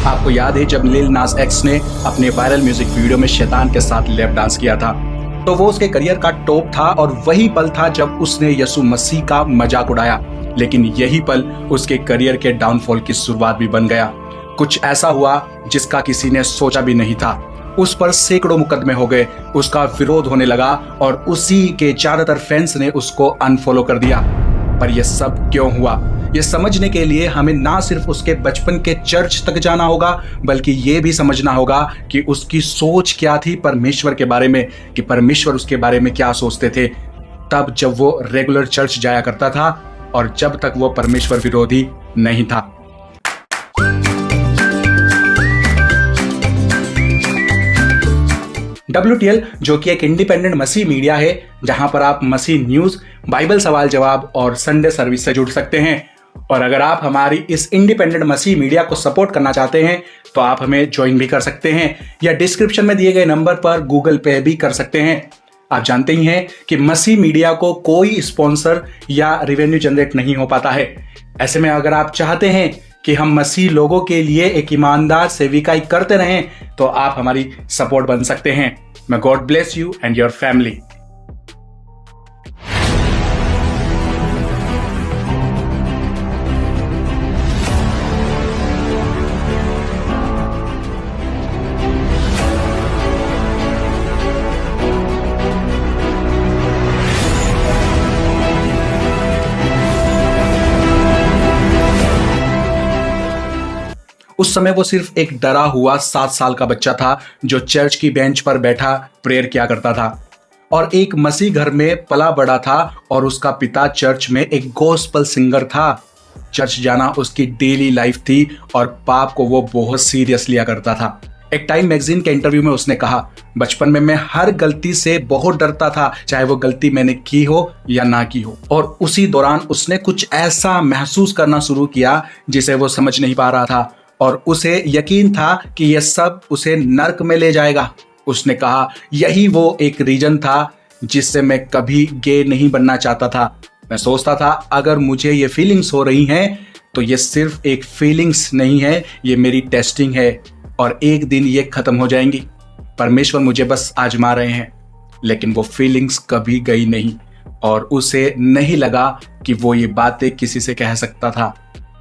आपको याद है जब लिल नास एक्स ने अपने वायरल म्यूजिक वीडियो में शैतान के साथ लैप डांस किया था, तो वो उसके करियर का टॉप था और वही पल था जब उसने यीशु मसीह का मजाक उड़ाया। लेकिन यही पल उसके करियर के डाउनफॉल की शुरुआत भी बन गया। कुछ ऐसा हुआ जिसका किसी ने सोचा भी नहीं था। उस पर सैकड़ों मुकदमे हो गए, उसका विरोध होने लगा और उसी के ज्यादातर फैंस ने उसको अनफॉलो कर दिया। पर यह सब क्यों हुआ, ये समझने के लिए हमें ना सिर्फ उसके बचपन के चर्च तक जाना होगा, बल्कि ये भी समझना होगा कि उसकी सोच क्या थी परमेश्वर के बारे में, कि परमेश्वर उसके बारे में क्या सोचते थे तब जब वो रेगुलर चर्च जाया करता था और जब तक वो परमेश्वर विरोधी नहीं था। WTL जो कि एक इंडिपेंडेंट मसीह मीडिया है, जहां पर आप मसीह न्यूज, बाइबल सवाल जवाब और संडे सर्विस से जुड़ सकते हैं। और अगर आप हमारी इस इंडिपेंडेंट मसीह मीडिया को सपोर्ट करना चाहते हैं तो आप हमें ज्वाइन भी कर सकते हैं या डिस्क्रिप्शन में दिए गए नंबर पर गूगल पे भी कर सकते हैं। आप जानते ही हैं कि मसीह मीडिया को कोई स्पॉन्सर या रेवेन्यू जनरेट नहीं हो पाता है। ऐसे में अगर आप चाहते हैं कि हम मसीह लोगों के लिए एक ईमानदार सेविकाई करते रहें तो आप हमारी सपोर्ट बन सकते हैं। May God bless you and your family. उस समय वो सिर्फ एक डरा हुआ 7 साल का बच्चा था जो चर्च की बेंच पर बैठा प्रेयर किया करता था और एक मसीह घर में पला बड़ा था और उसका पिता चर्च में एक गॉस्पल सिंगर था। चर्च जाना उसकी डेली लाइफ थी और पाप को वो बहुत सीरियस लिया करता था। एक टाइम मैगजीन के इंटरव्यू में उसने कहा, बचपन में मैं हर गलती से बहुत डरता था, चाहे वो गलती मैंने की हो या ना की हो। और उसी दौरान उसने कुछ ऐसा महसूस करना शुरू किया जिसे वो समझ नहीं पा रहा था और उसे यकीन था कि यह सब उसे नर्क में ले जाएगा। उसने कहा, यही वो एक रीजन था जिससे मैं कभी गे नहीं बनना चाहता था। मैं सोचता था अगर मुझे ये फीलिंग्स हो रही हैं तो ये सिर्फ एक फीलिंग्स नहीं है, ये मेरी टेस्टिंग है और एक दिन ये खत्म हो जाएंगी। परमेश्वर मुझे बस आजमा रहे हैं। लेकिन वो फीलिंग्स कभी गई नहीं और उसे नहीं लगा कि वो ये बातें किसी से कह सकता था।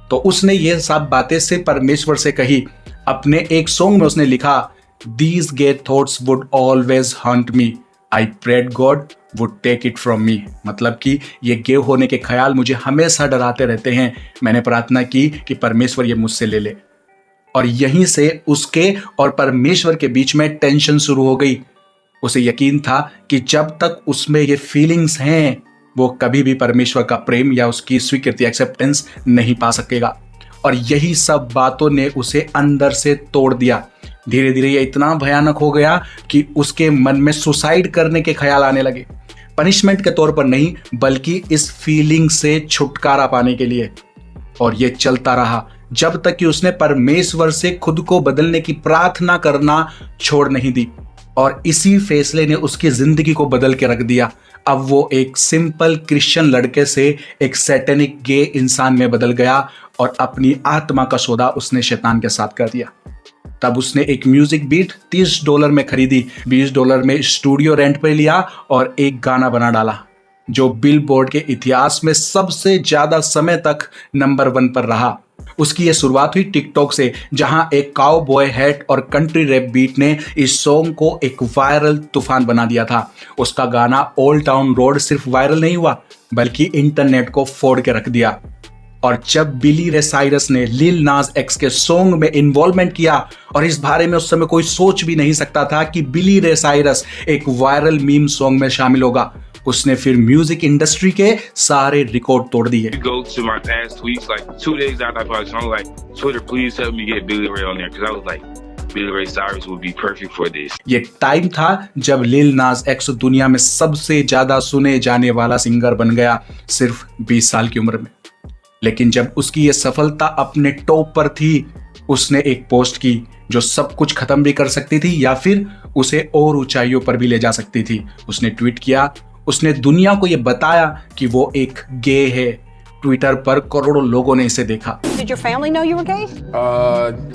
तो उसने ये सब बातें सिर्फ परमेश्वर से कही। अपने एक सॉन्ग में उसने लिखा, These gay thoughts would always haunt me. I prayed God would take it from me. मतलब कि ये गे होने के ख्याल मुझे हमेशा डराते रहते हैं। मैंने प्रार्थना की कि परमेश्वर ये मुझसे ले ले। और यहीं से उसके और परमेश्वर के बीच में टेंशन शुरू हो गई। उसे यकीन था कि जब तक उसमें ये फीलिंग्स हैं वो कभी भी परमेश्वर का प्रेम या उसकी स्वीकृति एक्सेप्टेंस नहीं पा सकेगा। और यही सब बातों ने उसे अंदर से तोड़ दिया। धीरे धीरे ये इतना भयानक हो गया कि उसके मन में सुसाइड करने के ख्याल आने लगे, पनिशमेंट के तौर पर नहीं बल्कि इस फीलिंग से छुटकारा पाने के लिए। और ये चलता रहा जब तक कि उसने परमेश्वर से खुद को बदलने की प्रार्थना करना छोड़ नहीं दी। और इसी फैसले ने उसकी जिंदगी को बदल के रख दिया। अब वो एक सिंपल क्रिश्चियन लड़के से एक सैटेनिक गे इंसान में बदल गया और अपनी आत्मा का सौदा उसने शैतान के साथ कर दिया। तब उसने एक म्यूजिक बीट $30 में खरीदी, $20 में स्टूडियो रेंट पे लिया और एक गाना बना डाला जो बिलबोर्ड के इतिहास में सबसे ज्यादा समय तक नंबर 1 पर रहा। उसकी ये शुरुआत हुई टिकटॉक से, जहां एक काउबॉय हैट और कंट्री रैप बीट ने इस सॉन्ग को एक वायरल तूफान बना दिया था। उसका गाना ओल्ड टाउन रोड सिर्फ वायरल नहीं हुआ बल्कि इंटरनेट को फोड़ के रख दिया। और जब बिली रे साइरस ने लिल नास एक्स के सॉन्ग में इन्वॉल्वमेंट किया, और इस बारे में उस समय कोई सोच भी नहीं सकता था कि बिली रे साइरस एक वायरल मीम सॉन्ग में शामिल होगा, उसने फिर म्यूजिक इंडस्ट्री के सारे रिकॉर्ड तोड़ दिए। Go to my past tweets like 2 days after I posted, I'm like, Twitter, please help me get Billy Ray on there, because I was like, Billy Ray Cyrus would be perfect for this. ये time था जब लिल नास x दुनिया में सबसे ज्यादा सुने जाने वाला सिंगर बन गया, सिर्फ 20 साल की उम्र में। लेकिन जब उसकी ये सफलता अपने टॉप पर थी, उसने एक पोस्ट की जो सब कुछ खत्म भी कर सकती थी या फिर उसे और ऊंचाइयों पर भी ले जा सकती थी। उसने ट्वीट किया, उसने दुनिया को ये बताया कि वो एक गे है। ट्विटर पर करोड़ों लोगों ने इसे देखा। Did your family know you were gay?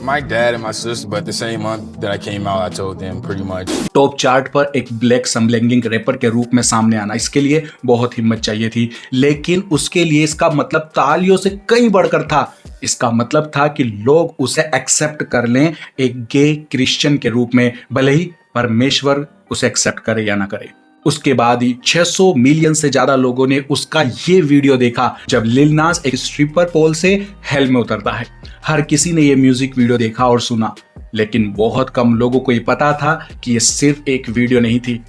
My dad and my sister, but the same month that I came out, I told them pretty much. Top chart पर एक ब्लैक समलैंगिक रैपर के रूप में सामने आना, इसके लिए बहुत हिम्मत चाहिए थी, लेकिन उसके लिए इसका मतलब तालियों से कहीं बढ़कर था। इसका मतलब था कि लोग उसे एक्सेप्ट कर लें एक गे क्रिश्चियन के रूप में, भले ही परमेश्वर उसे एक्सेप्ट करे या ना करे। उसके बाद ही 600 मिलियन से ज्यादा लोगों ने उसका ये वीडियो देखा जब लिल नास एक स्ट्रिपर पोल से हेल में उतरता है। हर किसी ने ये म्यूजिक वीडियो देखा और सुना, लेकिन बहुत कम लोगों को ये पता था कि ये सिर्फ एक वीडियो नहीं थी,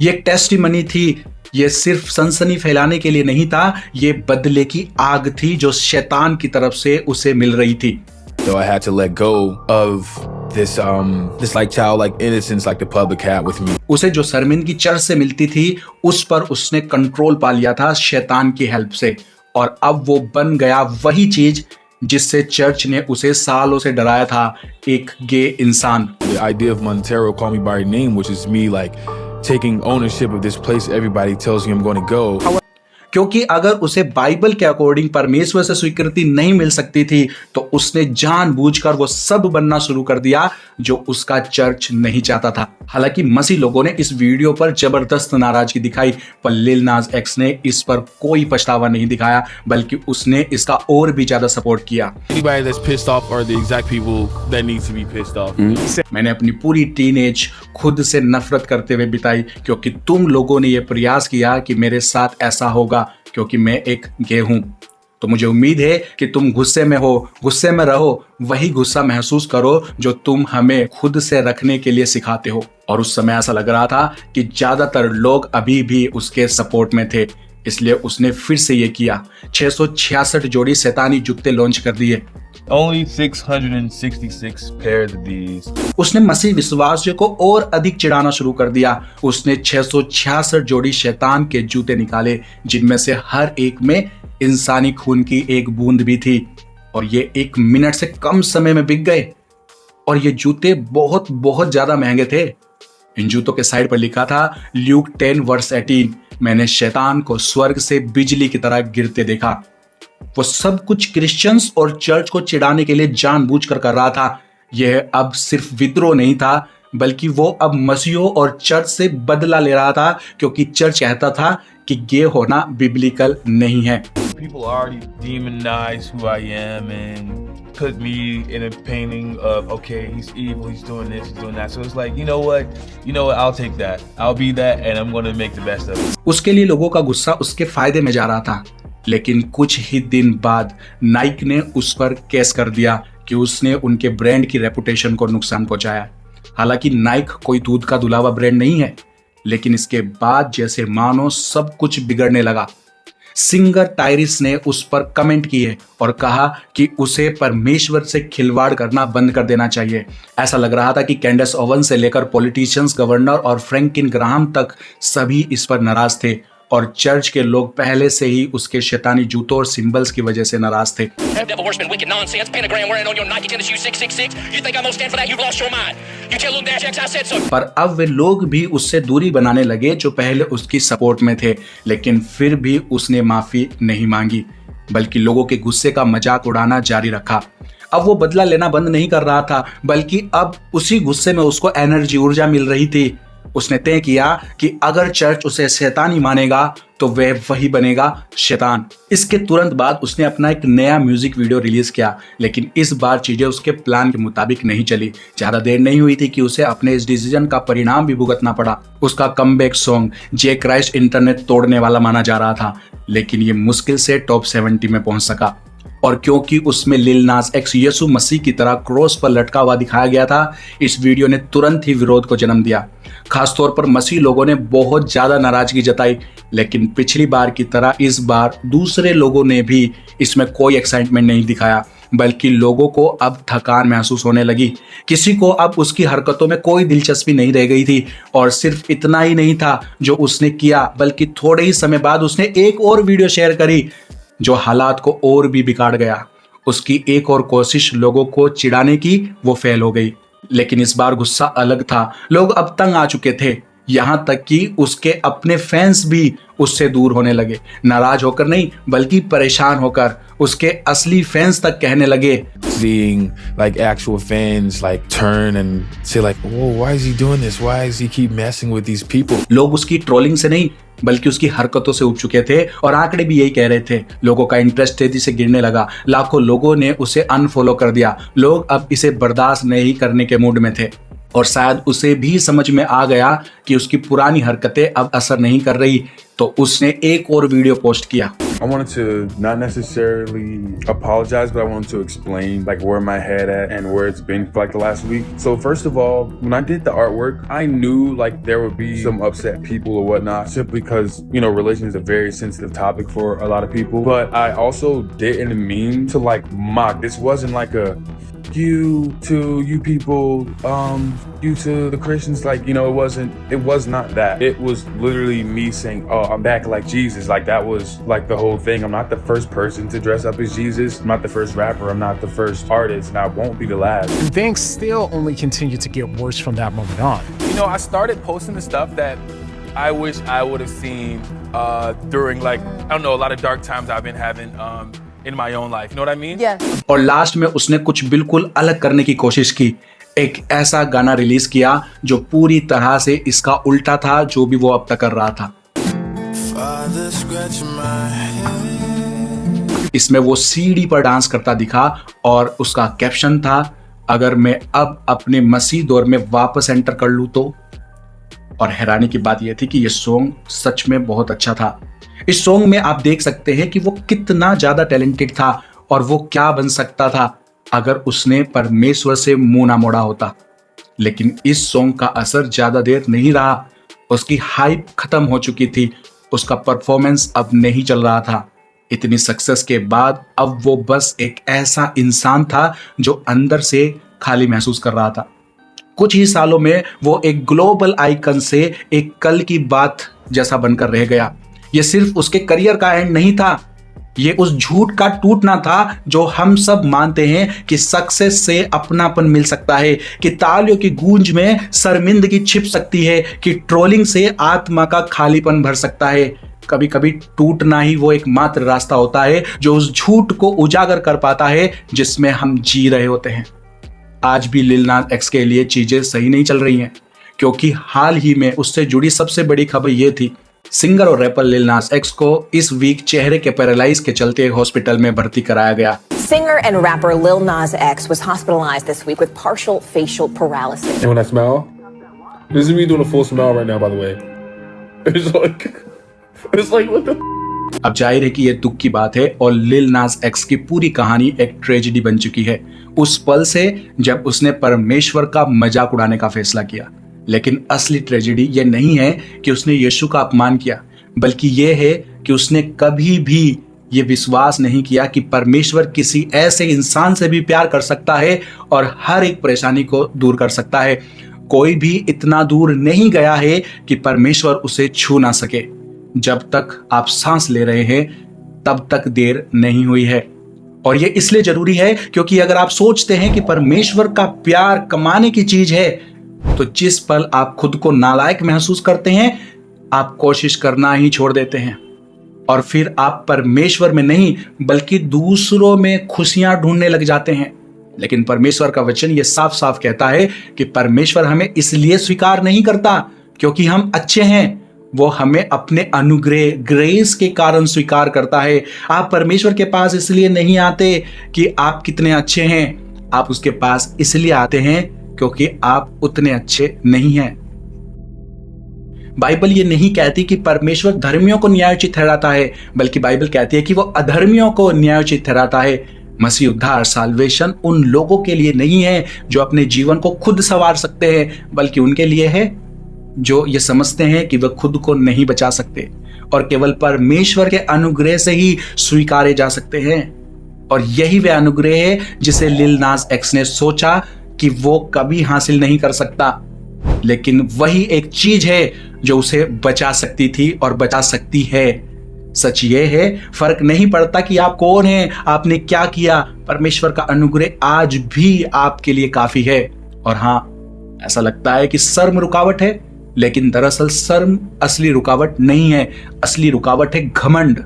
ये एक टेस्टिमनी थी। ये सिर्फ सनसनी फैलाने के लिए नहीं था, ये बदले की आग थी जो शैतान की तरफ से उसे मिल रही थी। So I had to let go of this like childlike innocence like the public had with me. उसे जो शर्मिंदगी चर्च से मिलती थी उस पर उसने कंट्रोल पा लिया था शैतान की हेल्प से, और अब वो बन गया वही चीज जिससे चर्च ने उसे सालों से डराया था, एक गे इंसान। The idea of Montero call me by name, which is me like taking ownership of this place everybody tells me I'm going to go. क्योंकि अगर उसे बाइबल के अकॉर्डिंग परमेश्वर से स्वीकृति नहीं मिल सकती थी तो उसने जानबूझकर वो सब बनना शुरू कर दिया जो उसका चर्च नहीं चाहता था। हालांकि मसीह लोगों ने इस वीडियो पर जबरदस्त नाराजगी दिखाई, पर लिल नास एक्स ने इस पर कोई पछतावा नहीं दिखाया, बल्कि उसने इसका और भी ज्यादा सपोर्ट किया। Anybody that's pissed off are the exact people that need to be pissed off. मैंने अपनी पूरी टीनेज खुद से नफरत करते हुए बिताई क्योंकि तुम लोगों ने यह प्रयास किया कि मेरे साथ ऐसा होगा क्योंकि मैं एक गे हूं। तो मुझे उम्मीद है कि तुम गुस्से में हो, गुस्से में रहो, वही गुस्सा महसूस करो जो तुम हमें खुद से रखने के लिए सिखाते हो। और उस समय ऐसा लग रहा था कि ज्यादातर लोग अभी भी उसके सपोर्ट में थे, इसलिए उसने फिर से ये किया। 666 जोड़ी शैतानी जूते लॉन्च कर दिए। Only 666 pairs of these. उसने मसीह विश्वासियों को और अधिक चिढ़ाना शुरू कर दिया। उसने 666 जोड़ी शैतान के जूते निकाले, जिनमें से हर एक में इंसानी खून की एक बूंद भी थी, और ये 1 मिनट से कम समय में बिक गए। और ये जूते बहुत बहुत ज्यादा महंगे थे। इन जूतों के साइड पर लिखा था ल्यूक 10:18, मैंने शैतान को स्वर्ग से बिजली की तरह गिरते देखा। वो सब कुछ क्रिश्चियंस और चर्च को चिढ़ाने के लिए जानबूझकर कर रहा था। यह अब सिर्फ विद्रोह नहीं था, बल्कि वो अब मसीहों और चर्च से बदला ले रहा था, क्योंकि चर्च कहता था कि गे होना बिब्लिकल नहीं है। People already demonize who I am and put me in a painting of, okay, he's evil, he's doing this, he's doing that. So it's like, you know what, I'll take that. I'll be that and I'm going to make the best of it. उसके लिए लोगों का गुस्सा उसके फायदे में जा रहा था, लेकिन कुछ ही दिन बाद नाइक ने उस पर केस कर दिया कि उसने उनके ब्रांड की रेपुटेशन को नुकसान पहुंचाया। हालांकि नाइक कोई दूध का धुला हुआ ब्रांड नहीं है, लेकिन इसके बाद जैसे मानो सब कुछ बिगड़ने लगा। सिंगर टायरिस ने उस पर कमेंट किए और कहा कि उसे परमेश्वर से खिलवाड़ करना बंद कर देना चाहिए। ऐसा लग रहा था कि कैंडेस ओवन से लेकर पॉलिटिशियंस, गवर्नर और फ्रैंकलिन ग्राहम तक सभी इस पर नाराज थे, और चर्च के लोग पहले से ही उसके शैतानी जूतों और सिंबल्स की वजह से नाराज थे। Devil worshiping wicked nonsense, pentagram wearing on your Nike tennis shoe 666. You think I'm gonna stand for that? You've lost your mind. You tell Lil Dash X I said so. पर अब वे लोग भी उससे दूरी बनाने लगे जो पहले उसकी सपोर्ट में थे, लेकिन फिर भी उसने माफी नहीं मांगी, बल्कि लोगों के गुस्से का मजाक उड़ाना जारी रखा। अब वो बदला लेना बंद नहीं कर रहा था, बल्कि अब उसी गुस्से में उसको एनर्जी, ऊर्जा मिल रही थी। उसने तय किया कि अगर चर्च उसे शैतानी मानेगा तो वह वही बनेगा शैतान। इसके तुरंत बाद उसने अपना एक नया म्यूजिक वीडियो रिलीज किया, लेकिन इस बार चीजें उसके प्लान के मुताबिक नहीं चली। ज्यादा देर नहीं हुई थी कि उसे अपने इस डिसीजन का परिणाम भी भुगतना पड़ा। उसका कमबैक सॉन्ग जे क्राइस्ट इंटरनेट तोड़ने वाला माना जा रहा था, लेकिन ये मुश्किल से टॉप 70 में पहुंच सका। और क्योंकि उसमें लिल नास एक्स यीशु मसीह की तरह क्रॉस पर लटका हुआ दिखाया गया था, इस वीडियो ने तुरंत ही विरोध को जन्म दिया। खासतौर पर मसीह लोगों ने बहुत ज्यादा नाराजगी जताई, लेकिन पिछली बार की तरह इस बार दूसरे लोगों ने भी इसमें कोई एक्साइटमेंट नहीं दिखाया, बल्कि लोगों को अब थकान महसूस होने लगी। किसी को अब उसकी हरकतों में कोई दिलचस्पी नहीं रह गई थी। और सिर्फ इतना ही नहीं था जो उसने किया, बल्कि थोड़े ही समय बाद उसने एक और वीडियो शेयर करी जो हालात को और भी बिगाड़ गया। उसकी एक और कोशिश लोगों को चिढ़ाने की वो फेल हो गई, लेकिन इस बार गुस्सा अलग था। लोग अब तंग आ चुके थे। यहाँ तक कि उसके अपने फैंस भी उससे दूर होने लगे। नाराज होकर नहीं बल्कि परेशान होकर उसके असली फैंस तक कहने लगे, Seeing like actual fans like turn and say like, whoa, why is he doing this? Why does he keep messing with these people? लोग उसकी ट्रोलिंग से नहीं बल्कि उसकी हरकतों से उब चुके थे और आंकड़े भी यही कह रहे थे। लोगों का इंटरेस्ट तेजी से गिरने लगा। लाखों लोगों ने उसे अनफॉलो कर दिया। लोग अब इसे बर्दाश्त नहीं करने के मूड में थे और शायद उसे भी समझ में आ गया कि उसकी पुरानी हरकतें अब असर नहीं कर रही, तो उसने एक और वीडियो पोस्ट किया। I wanted to not necessarily apologize, but I wanted to explain like where my head at and where it's been for like the last week. So first of all, when I did the artwork, I knew like there would be some upset people or whatnot, simply because, you know, religion is a very sensitive topic for a lot of people. But I also didn't mean to like mock. This wasn't like a you people, you to the Christians, like, you know, it was not that. It was literally me saying, oh, I'm back like Jesus. Like that was like the whole thing. I'm not the first person to dress up as Jesus. I'm not the first rapper. I'm not the first artist, and I won't be the last. And things still only continued to get worse from that moment on. You know, I started posting the stuff that I wish I would have seen during, like, I don't know, a lot of dark times I've been having in my own life. You know what I mean? Yes. और last में उसने कुछ बिल्कुल अलग करने की कोशिश की। एक ऐसा गाना रिलीज किया जो पूरी तरह से इसका उल्टा था जो भी वो अब तक कर रहा था। इसमें वो सीढ़ी पर डांस करता दिखा और उसका कैप्शन था, अगर मैं अब अपने मसीह दौर में वापस एंटर कर लूं तो। और हैरानी की बात यह थी कि ये सॉन्ग सच में बहुत अच्छा था। इस सॉन्ग में आप देख सकते हैं कि वो कितना ज्यादा टैलेंटेड था और वो क्या बन सकता था अगर उसने परमेश्वर से मुंह ना मोड़ा होता। लेकिन इस सॉन्ग का असर ज्यादा देर नहीं रहा। उसकी हाइप खत्म हो चुकी थी। उसका परफॉर्मेंस अब नहीं चल रहा था। इतनी सक्सेस के बाद अब वो बस एक ऐसा इंसान था जो अंदर से खाली महसूस कर रहा था। कुछ ही सालों में वो एक ग्लोबल आइकन से एक कल की बात जैसा बनकर रह गया। ये सिर्फ उसके करियर का एंड नहीं था, ये उस झूठ का टूटना था जो हम सब मानते हैं कि सक्सेस से अपनापन मिल सकता है, कि तालियों की गूंज में शर्मिंदगी छिप सकती है, कि ट्रोलिंग से आत्मा का खालीपन भर सकता है। कभी कभी टूटना ही वो एकमात्र रास्ता होता है जो उस झूठ को उजागर कर पाता है जिसमें हम जी रहे होते हैं। आज भी लिल नास एक्स के लिए चीजें सही नहीं चल रही हैं, क्योंकि हाल ही में उससे जुड़ी सबसे बड़ी खबर यह थी, सिंगर और रैपर लिल नास एक्स को इस वीक चेहरे के पैरालाइज के चलते हॉस्पिटल में भर्ती कराया गया। Singer and rapper Lil Nas X was hospitalized this week with partial facial paralysis. And when I smile, this is me doing a full smile right now, by the way. It's like what the अब जाहिर है कि यह दुख की बात है और लिल नास एक्स की पूरी कहानी एक ट्रेजेडी बन चुकी है उस पल से जब उसने परमेश्वर का मजाक उड़ाने का फैसला किया। लेकिन असली ट्रेजेडी ये नहीं है कि उसने यीशु का अपमान किया, बल्कि यह है कि उसने कभी भी ये विश्वास नहीं किया कि परमेश्वर किसी ऐसे इंसान से भी प्यार कर सकता है और हर एक परेशानी को दूर कर सकता है। कोई भी इतना दूर नहीं गया है कि परमेश्वर उसे छू ना सके। जब तक आप सांस ले रहे हैं तब तक देर नहीं हुई है। और ये इसलिए जरूरी है क्योंकि अगर आप सोचते हैं कि परमेश्वर का प्यार कमाने की चीज है, तो जिस पल आप खुद को नालायक महसूस करते हैं, आप कोशिश करना ही छोड़ देते हैं और फिर आप परमेश्वर में नहीं बल्कि दूसरों में खुशियां ढूंढने लग जाते हैं। लेकिन परमेश्वर का वचन ये साफ साफ कहता है कि परमेश्वर हमें इसलिए स्वीकार नहीं करता क्योंकि हम अच्छे हैं, वो हमें अपने अनुग्रह ग्रेस के कारण स्वीकार करता है। आप परमेश्वर के पास इसलिए नहीं आते कि आप कितने अच्छे हैं, आप उसके पास इसलिए आते हैं क्योंकि आप उतने अच्छे नहीं हैं। बाइबल ये नहीं कहती कि परमेश्वर धर्मियों को न्यायोचित ठहराता है, बल्कि बाइबल कहती है कि वो अधर्मियों को न्यायोचित ठहराता है। मसीह उद्धार साल्वेशन उन लोगों के लिए नहीं है जो अपने जीवन को खुद संवार सकते हैं, बल्कि उनके लिए है जो ये समझते हैं कि वे खुद को नहीं बचा सकते और केवल परमेश्वर के अनुग्रह से ही स्वीकारे जा सकते हैं। और यही वह अनुग्रह है जिसे लिल नास एक्स ने सोचा कि वो कभी हासिल नहीं कर सकता, लेकिन वही एक चीज है जो उसे बचा सकती थी और बचा सकती है। सच ये है, फर्क नहीं पड़ता कि आप कौन हैं, आपने क्या किया, परमेश्वर का अनुग्रह आज भी आपके लिए काफी है। और हाँ, ऐसा लगता है कि शर्म रुकावट है, लेकिन दरअसल शर्म असली रुकावट नहीं है, असली रुकावट है घमंड।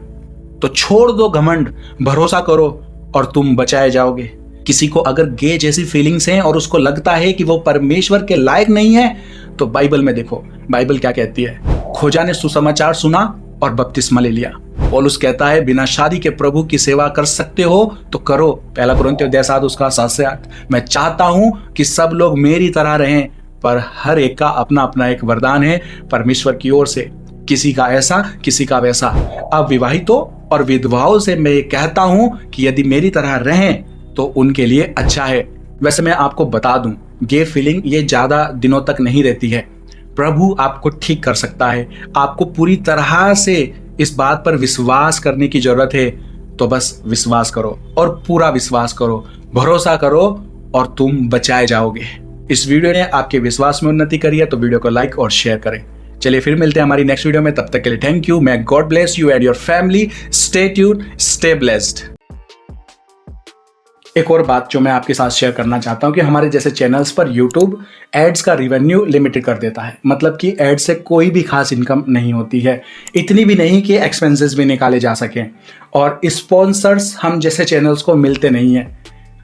तो छोड़ दो घमंड, भरोसा करो और तुम बचाए जाओगे। किसी को अगर गे जैसी फीलिंग्स हैं और उसको लगता है कि वो परमेश्वर के लायक नहीं है, तो बाइबल में देखो, बाइबल क्या कहती है। खोजा ने सुसमाचार सुना और बपतिस्मा ले लिया। पौलुस कहता है बिना शादी के प्रभु की सेवा कर सकते हो तो करो। 1 कुरिन्थियों 10:7-8। मैं चाहता हूं कि सब लोग मेरी तरह रहें, पर हर एक का अपना अपना एक वरदान है परमेश्वर की ओर से, किसी का ऐसा किसी का वैसा। अब विवाहितों और विधवाओं से मैं ये कहता हूं कि यदि मेरी तरह रहें तो उनके लिए अच्छा है। वैसे मैं आपको बता दूं, गे फीलिंग ये ज्यादा दिनों तक नहीं रहती है। प्रभु आपको ठीक कर सकता है। आपको पूरी तरह से इस बात पर विश्वास करने की जरूरत है। तो बस विश्वास करो और पूरा विश्वास करो, भरोसा करो और तुम बचाए जाओगे। इस वीडियो ने आपके विश्वास में उन्नति करी है तो वीडियो को लाइक और शेयर करें। चलिए फिर मिलते हैं हमारी नेक्स्ट वीडियो में। तब तक के लिए thank you. May God bless you and your family. Stay tuned, stay blessed. एक और बात जो मैं आपके साथ शेयर करना चाहता हूं कि हमारे जैसे चैनल्स पर YouTube एड्स का रिवेन्यू लिमिटेड कर देता है। मतलब कि एड से कोई भी खास इनकम नहीं होती है, इतनी भी नहीं कि एक्सपेंसेस भी निकाले जा सकें, और स्पॉन्सर्स हम जैसे चैनल्स को मिलते नहीं हैं।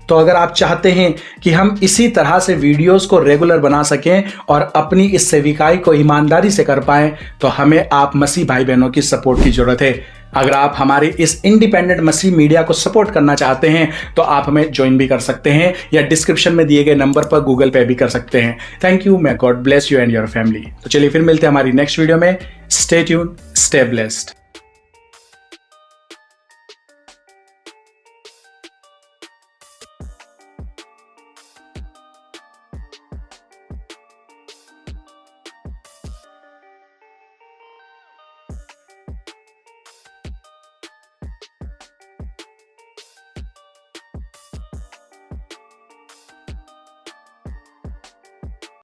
तो अगर आप चाहते हैं कि हम इसी तरह से वीडियोस को रेगुलर बना सकें और अपनी इस सेविकाई को ईमानदारी से कर पाएं, तो हमें आप मसीह भाई बहनों की सपोर्ट की जरूरत है। अगर आप हमारे इस इंडिपेंडेंट मसीह मीडिया को सपोर्ट करना चाहते हैं तो आप हमें ज्वाइन भी कर सकते हैं या डिस्क्रिप्शन में दिए गए नंबर पर गूगल पे भी कर सकते हैं। Thank you. May God bless you and your family. तो चलिए फिर मिलते हैं हमारी नेक्स्ट वीडियो में। Stay tuned, stay blessed.